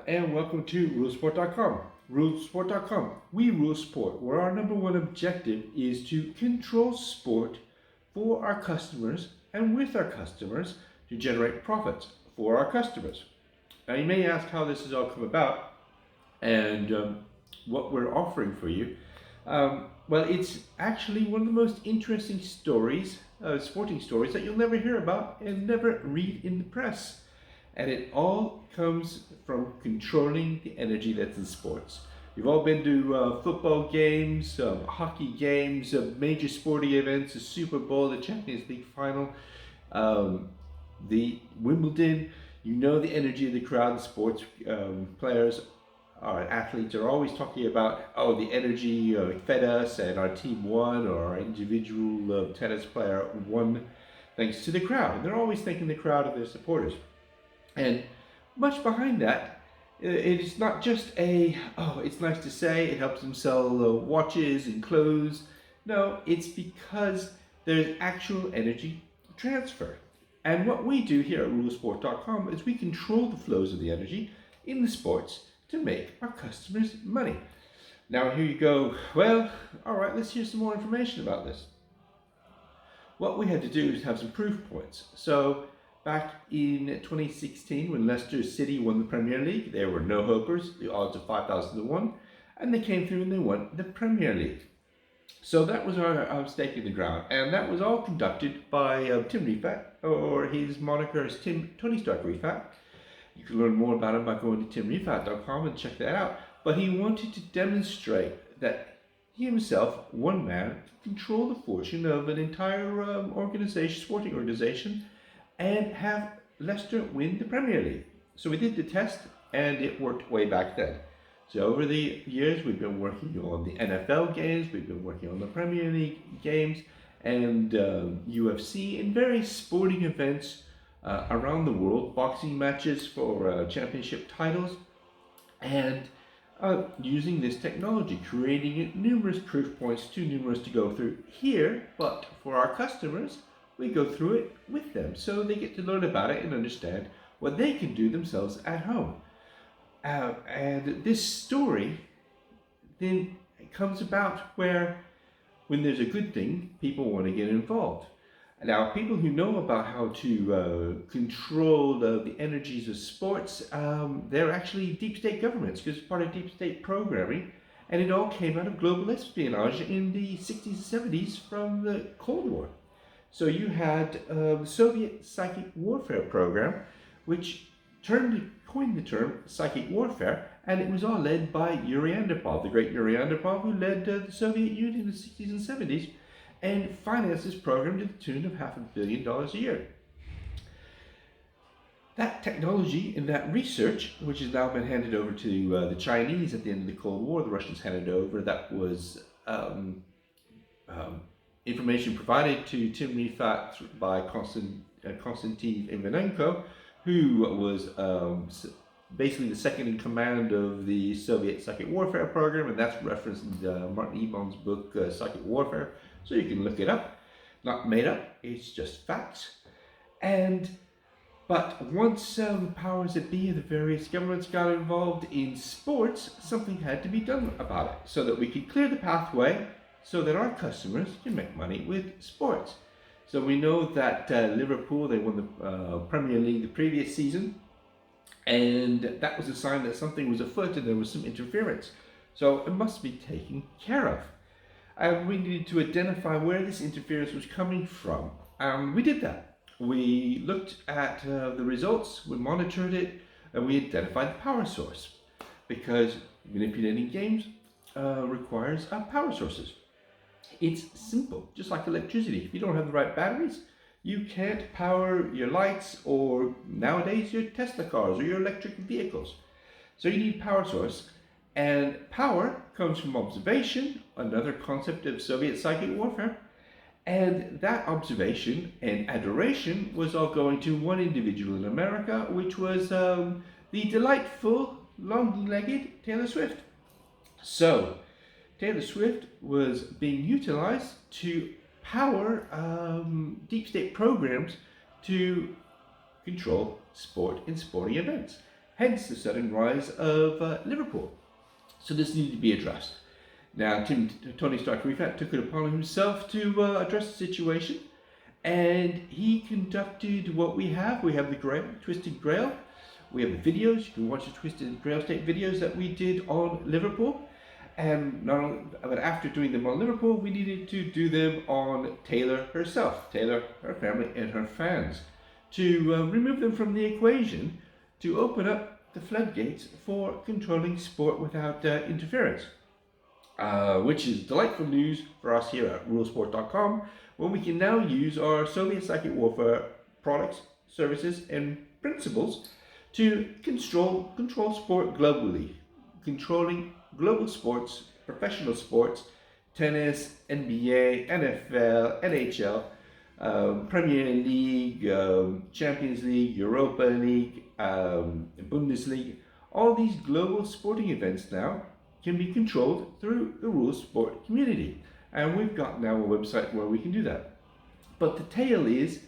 and welcome to rulesport.com. Rulesport.com. We rule sport, where our number one objective is to control sport for our customers and with our customers to generate profits for our customers. Now, you may ask how this has all come about and what we're offering for you. Well, it's actually one of the most interesting stories, sporting stories, that you'll never hear about and never read in the press. And it all comes from controlling the energy that's in sports. You've all been to football games, hockey games, major sporting events, the Super Bowl, the Champions League final, the Wimbledon. You know the energy of the crowd. Sports players, athletes are always talking about, oh, the energy fed us and our team won, or our individual tennis player won thanks to the crowd. And they're always thanking the crowd of their supporters. And much behind that, it is not just it's nice to say, it helps them sell watches and clothes. No, it's because there's actual energy transfer. And what we do here at rulesport.com is we control the flows of the energy in the sports to make our customers money. Now here you go, well, all right, let's hear some more information about this. What we had to do is have some proof points. So back in 2016, when Leicester City won the Premier League, there were no hopers, the odds of 5,000 to 1, and they came through and they won the Premier League. So that was our stake in the ground, and that was all conducted by Tim Refat, or his moniker is Tony Stark Refat. You can learn more about him by going to timrefat.com and check that out. But he wanted to demonstrate that he himself, one man, could control the fortune of an entire sporting organization, and have Leicester win the Premier League. So we did the test, and it worked way back then. So over the years, we've been working on the NFL games, we've been working on the Premier League games, and UFC, and various sporting events around the world, boxing matches for championship titles, and using this technology, creating numerous proof points, too numerous to go through here, but for our customers, we go through it with them, so they get to learn about it and understand what they can do themselves at home. And this story then comes about where, when there's a good thing, people want to get involved. Now, people who know about how to control the energies of sports, they're actually deep state governments, because it's part of deep state programming, and it all came out of global espionage in the 60s and 70s from the Cold War. So you had the Soviet psychic warfare program, which coined the term psychic warfare, and it was all led by Yuri Andropov, the great Yuri Andropov, who led the Soviet Union in the 60s and 70s, and financed this program to the tune of $500 million a year. That technology and that research, which has now been handed over to the Chinese at the end of the Cold War, the Russians handed over, that was information provided to Tim Refat by Konstantin Ivanenko, who was basically the second in command of the Soviet psychic warfare program, and that's referenced in Martin Ebaum's book, Psychic Warfare, so you can look it up. Not made up, it's just facts. But once the powers that be of the various governments got involved in sports, something had to be done about it, so that we could clear the pathway so that our customers can make money with sports. So we know that Liverpool, they won the Premier League the previous season, and that was a sign that something was afoot and there was some interference. So it must be taken care of. And we needed to identify where this interference was coming from. We did that. We looked at the results, we monitored it, and we identified the power source, because manipulating games requires power sources. It's simple, just like electricity. If you don't have the right batteries, you can't power your lights, or nowadays your Tesla cars or your electric vehicles. So you need a power source, and power comes from observation, another concept of Soviet psychic warfare, and that observation and adoration was all going to one individual in America, which was the delightful, long-legged Taylor Swift. So Taylor Swift was being utilized to power deep state programs to control sport and sporting events. hence the sudden rise of Liverpool. So this needed to be addressed. Now, Tony Stark Refat took it upon himself to address the situation, and he conducted what we have. We have the Grail, Twisted Grail. We have the videos. You can watch the Twisted Grail State videos that we did on Liverpool. And not only, but after doing them on Liverpool, we needed to do them on Taylor herself, Taylor, her family, and her fans, to remove them from the equation, to open up the floodgates for controlling sport without interference. Which is delightful news for us here at rulesport.com, when we can now use our Soviet psychic warfare products, services, and principles to control sport globally, controlling global sports, professional sports, tennis, NBA, NFL, NHL, Premier League, Champions League, Europa League, Bundesliga. All these global sporting events now can be controlled through the rules sport community. And we've got now a website where we can do that. But the tale is,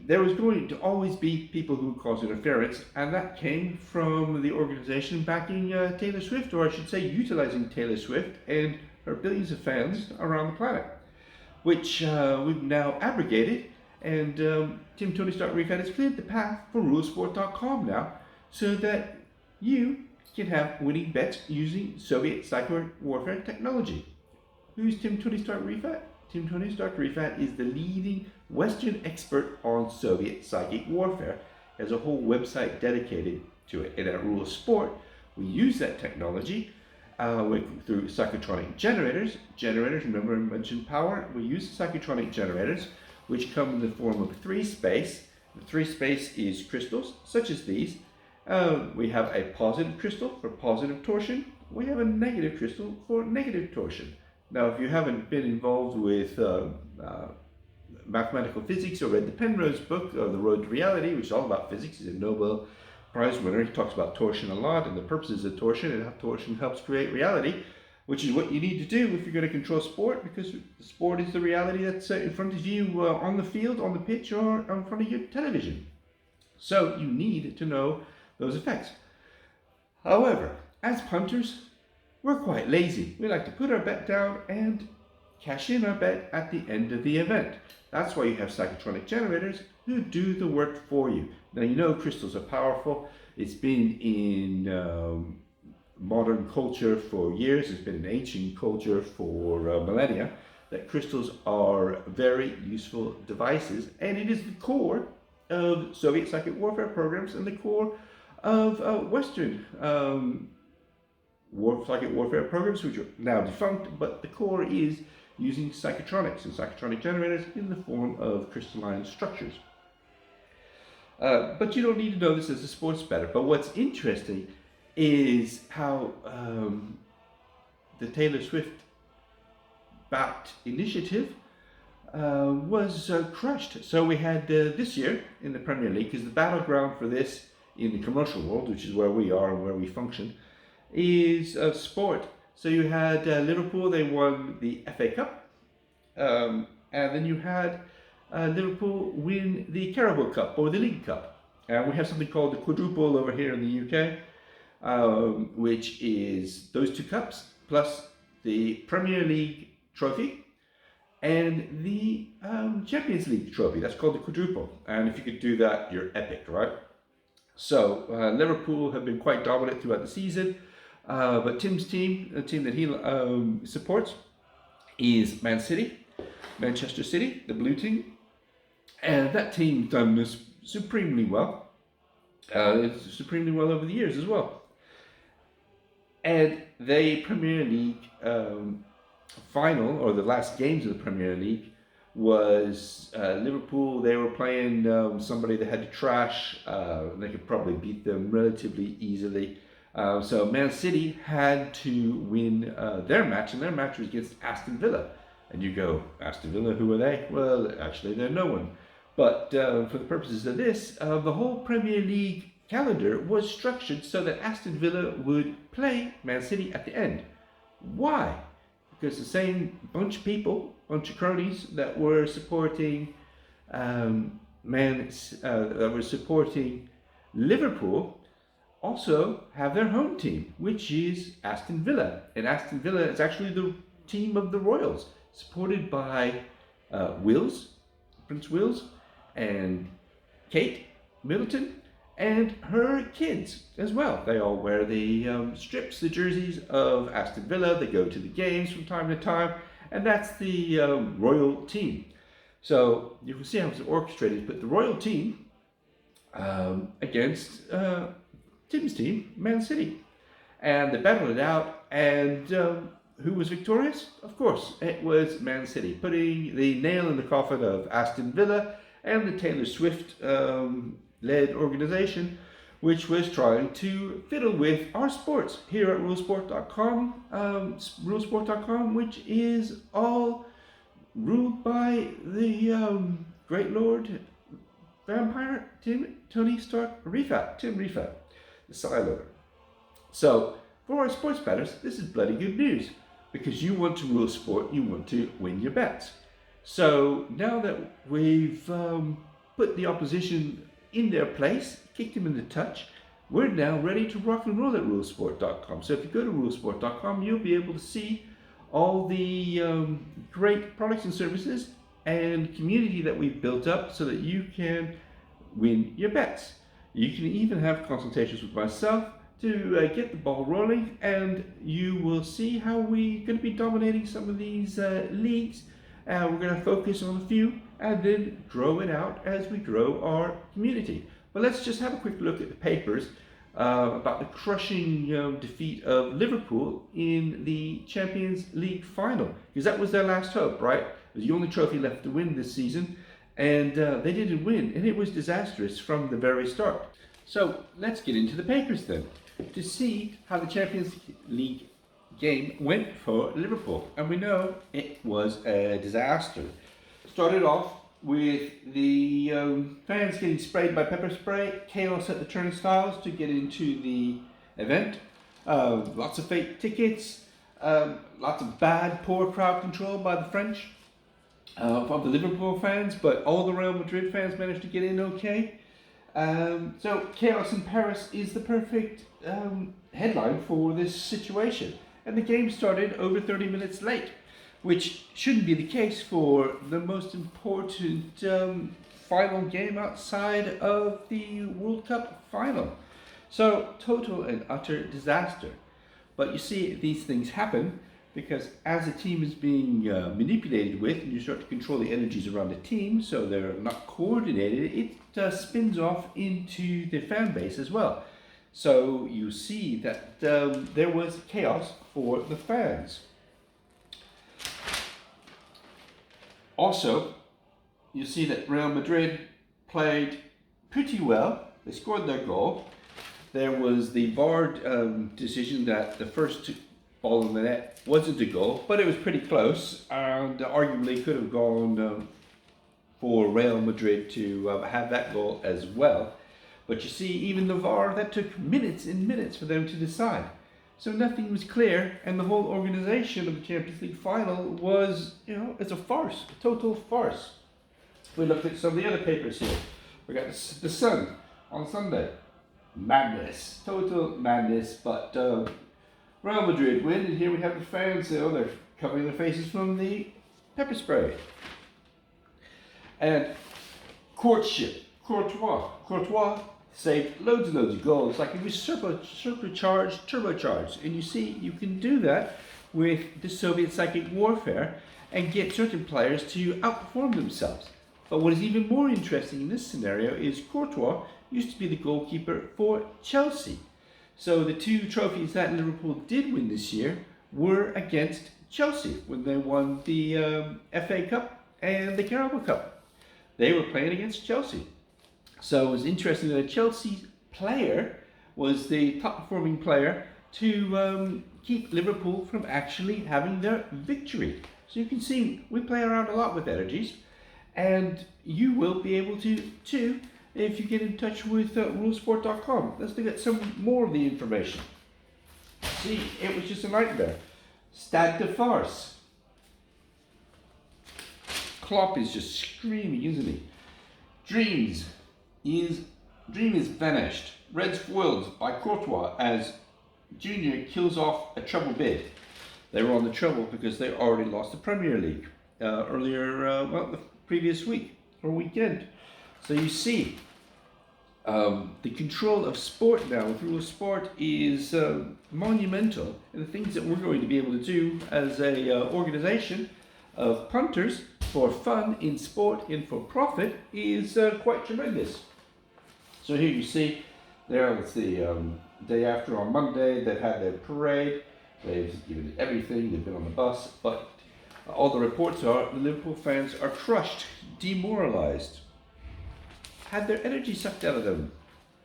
there was going to always be people who cause interference, and that came from the organization backing Taylor Swift, or I should say utilizing Taylor Swift and her billions of fans around the planet, which we've now abrogated, and Team Tony Stark Refat has cleared the path for rulesport.com now, so that you can have winning bets using Soviet psychic warfare technology. Who's Tim Tony Stark Refat? Tim Tony Stark Refat is the leading Western expert on Soviet psychic warfare. There's a whole website dedicated to it. And at Rule of Sport, we use that technology through Psychotronic Generators. Generators, remember I mentioned power? We use Psychotronic Generators, which come in the form of 3-space. The 3-space is crystals, such as these. We have a positive crystal for positive torsion. We have a negative crystal for negative torsion. Now, if you haven't been involved with mathematical physics or read the Penrose book, The Road to Reality, which is all about physics, he's a Nobel Prize winner. He talks about torsion a lot and the purposes of torsion and how torsion helps create reality, which is what you need to do if you're going to control sport, because the sport is the reality that's in front of you on the field, on the pitch, or in front of your television. So you need to know those effects. However, as punters, we're quite lazy. We like to put our bet down and cash in our bet at the end of the event. That's why you have Psychotronic Generators who do the work for you. Now, you know crystals are powerful. It's been in modern culture for years. It's been in ancient culture for millennia, that crystals are very useful devices, and it is the core of Soviet psychic warfare programs and the core of Western psychic warfare programs, which are now defunct, but the core is using psychotronics and psychotronic generators in the form of crystalline structures. But you don't need to know this as a sports bettor. But what's interesting is how the Taylor Swift backed initiative was crushed. So we had this year in the Premier League, because the battleground for this in the commercial world, which is where we are and where we function, is sport. So you had Liverpool, they won the FA Cup, and then you had Liverpool win the Carabao Cup, or the League Cup. And we have something called the quadruple over here in the UK, which is those two cups, plus the Premier League trophy, and the Champions League trophy. That's called the quadruple. And if you could do that, you're epic, right? So Liverpool have been quite dominant throughout the season. But Tim's team, the team that he supports, is Man City, Manchester City, the blue team. And that team's done this supremely well. Supremely well over the years as well. And the Premier League final, or the last games of the Premier League, was Liverpool. They were playing somebody that had to trash. They could probably beat them relatively easily. So Man City had to win their match, and their match was against Aston Villa. And you go, Aston Villa, who are they? Well, actually, they're no one. But for the purposes of this, the whole Premier League calendar was structured so that Aston Villa would play Man City at the end. Why? Because the same bunch of people, bunch of cronies that were supporting Liverpool also have their home team, which is Aston Villa. And Aston Villa is actually the team of the Royals, supported by Prince Wills, and Kate Middleton, and her kids as well. They all wear the strips, the jerseys of Aston Villa. They go to the games from time to time, and that's the royal team. So you can see how it's orchestrated, but the royal team against Tim's team, Man City. And they battled it out, and who was victorious? Of course, it was Man City, putting the nail in the coffin of Aston Villa and the Taylor Swift led organization, which was trying to fiddle with our sports here at rulesport.com, which is all ruled by the great lord vampire Tony Stark Tim Rifa, the Siler. So for our sports bettors, this is bloody good news, because you want to rule sport, you want to win your bets. So now that we've put the opposition in their place, kicked them in the touch, we're now ready to rock and roll at rulesport.com. So if you go to rulesport.com, you'll be able to see all the great products and services and community that we've built up so that you can win your bets. You can even have consultations with myself to get the ball rolling, and you will see how we're going to be dominating some of these leagues. We're going to focus on a few and then grow it out as we grow our community. But let's just have a quick look at the papers about the crushing defeat of Liverpool in the Champions League final, because that was their last hope, right? It was the only trophy left to win this season, and they didn't win, and it was disastrous from the very start. So let's get into the papers then, to see how the Champions League game went for Liverpool. And we know it was a disaster. Started off with the fans getting sprayed by pepper spray, chaos at the turnstiles to get into the event, lots of fake tickets, lots of bad, poor crowd control by the French, from the Liverpool fans, but all the Real Madrid fans managed to get in okay. So chaos in Paris is the perfect headline for this situation. And the game started over 30 minutes late, which shouldn't be the case for the most important final game outside of the World Cup final. So total and utter disaster. But you see, these things happen because as a team is being manipulated with, and you start to control the energies around the team, so they're not coordinated, it spins off into the fan base as well. So you see that there was chaos for the fans. Also, you see that Real Madrid played pretty well. They scored their goal. There was the VAR decision that the first ball in the net wasn't a goal, but it was pretty close, and arguably could have gone for Real Madrid to have that goal as well. But you see, even the VAR, that took minutes and minutes for them to decide. So nothing was clear, and the whole organization of the Champions League final was, it's a farce, a total farce. We looked at some of the other papers here. We got the Sun on Sunday. Madness, total madness, but Real Madrid win, and here we have the fans, they're covering their faces from the pepper spray. And Courtois saved loads and loads of goals, like it was turbocharged, and you see, you can do that with the Soviet psychic warfare and get certain players to outperform themselves. But what is even more interesting in this scenario is Courtois used to be the goalkeeper for Chelsea. So the two trophies that Liverpool did win this year were against Chelsea when they won the FA Cup and the Carabao Cup. They were playing against Chelsea. So it was interesting that a Chelsea player was the top performing player to keep Liverpool from actually having their victory. So you can see we play around a lot with energies, and you will be able to too if you get in touch with rulesport.com. Let's look at some more of the information. See, it was just a nightmare. Stade de farce. Klopp is just screaming, isn't he? Dreams is Dream is vanished. Reds foiled by Courtois as Junior kills off a treble bid. They were on the treble because they already lost the Premier League the previous week or weekend. So you see, the control of sport now with rule of sport is monumental, and the things that we're going to be able to do as a organization of punters for fun in sport and for profit is quite tremendous. So here you see, there it's the day after on Monday. They've had their parade. They've given it everything. They've been on the bus, but all the reports are the Liverpool fans are crushed, demoralised, had their energy sucked out of them.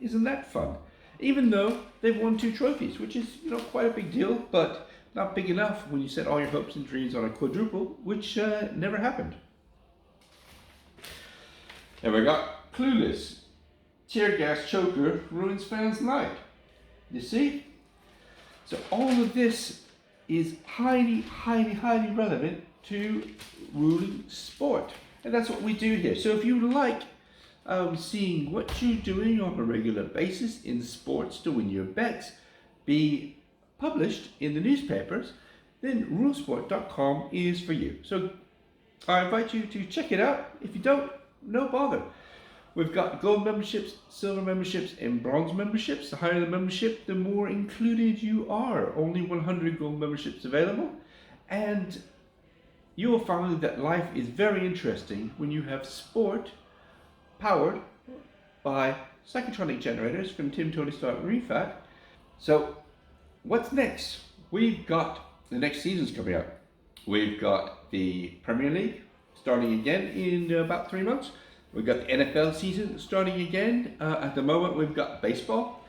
Isn't that fun? Even though they've won 2 trophies, which is quite a big deal, but not big enough when you set all your hopes and dreams on a quadruple, which never happened. And we got Clueless. Tear gas choker ruins fans' night. You see? So all of this is highly, highly, highly relevant to ruling sport. And that's what we do here. So if you like seeing what you're doing on a regular basis in sports to win your bets be published in the newspapers, then rulesport.com is for you. So I invite you to check it out. If you don't, no bother. We've got gold memberships, silver memberships, and bronze memberships. The higher the membership, the more included you are. Only 100 gold memberships available. And you will find that life is very interesting when you have sport powered by Psychotronic Generators from Tim, Tony Stark, and Refat. So what's next? We've got the next season's coming up. We've got the Premier League starting again in about 3 months. We've got the NFL season starting again. At the moment, we've got baseball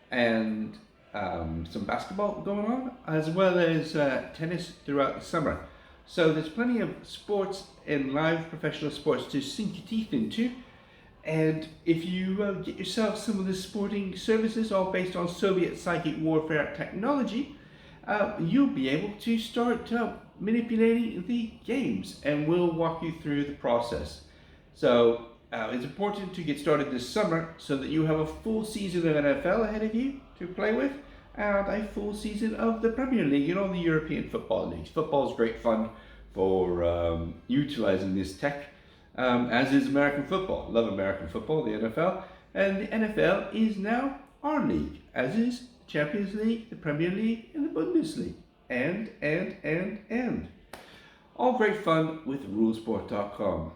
and some basketball going on, as well as tennis throughout the summer. So there's plenty of sports and live professional sports to sink your teeth into. And if you get yourself some of the sporting services, all based on Soviet psychic warfare technology, you'll be able to start manipulating the games, and we'll walk you through the process. So it's important to get started this summer so that you have a full season of NFL ahead of you to play with, and a full season of the Premier League and all the European football leagues. Football is great fun for utilizing this tech, as is American football. Love American football, the NFL, and the NFL is now our league, as is the Champions League, the Premier League, and the Bundesliga, and. All great fun with rulesport.com.